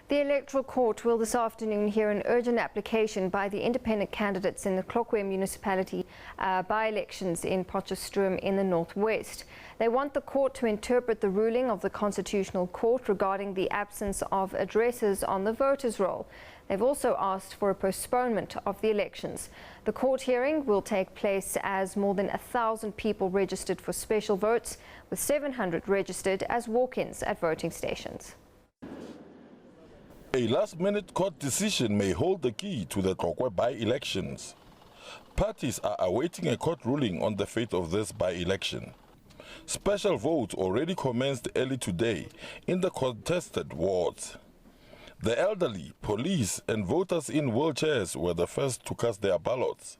The Electoral Court will this afternoon hear an urgent application by the independent candidates in the Tlokwe Municipality by-elections in Potchefstroom in the northwest. They want the court to interpret the ruling of the Constitutional Court regarding the absence of addresses on the voters' roll. They've also asked for a postponement of the elections. The court hearing will take place as more than 1,000 people registered for special votes, with 700 registered as walk-ins at voting stations. A last-minute court decision may hold the key to the Tlokwe by-elections. Parties are awaiting a court ruling on the fate of this by-election. Special votes already commenced early today in the contested wards. The elderly, police and voters in wheelchairs were the first to cast their ballots.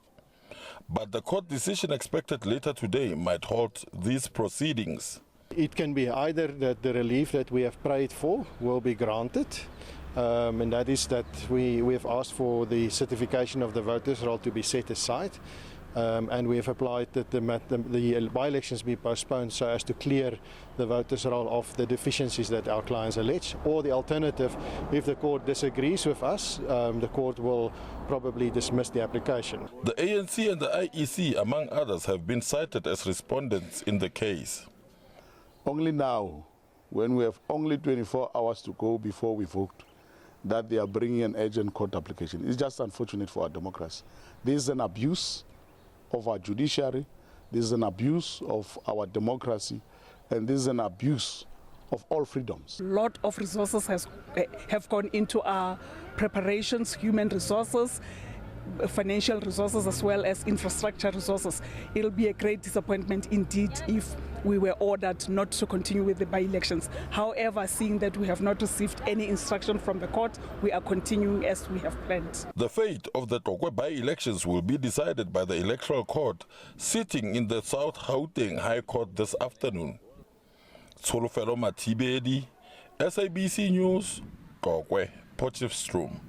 But the court decision expected later today might halt these proceedings. It can be either that the relief that we have prayed for will be granted, and that is that we have asked for the certification of the voters' roll to be set aside, and we have applied that the by-elections be postponed so as to clear the voters' roll of the deficiencies that our clients allege. Or the alternative, if the court disagrees with us, the court will probably dismiss the application. The ANC and the IEC, among others, have been cited as respondents in the case. Only now, when we have only 24 hours to go before we vote, that they are bringing an urgent court application. It's just unfortunate for our democracy. This is an abuse of our judiciary, this is an abuse of our democracy, and this is an abuse of all freedoms. A lot of resources have gone into our preparations, human resources, financial resources, as well as infrastructure resources. It'll be a great disappointment indeed if we were ordered not to continue with the by-elections. However, seeing that we have not received any instruction from the court, we are continuing as we have planned. The fate of the Tlokwe by-elections will be decided by the Electoral Court sitting in the South Gauteng High Court this afternoon. Tlokwe Municipal, SABC News, Tlokwe, Potchefstroom.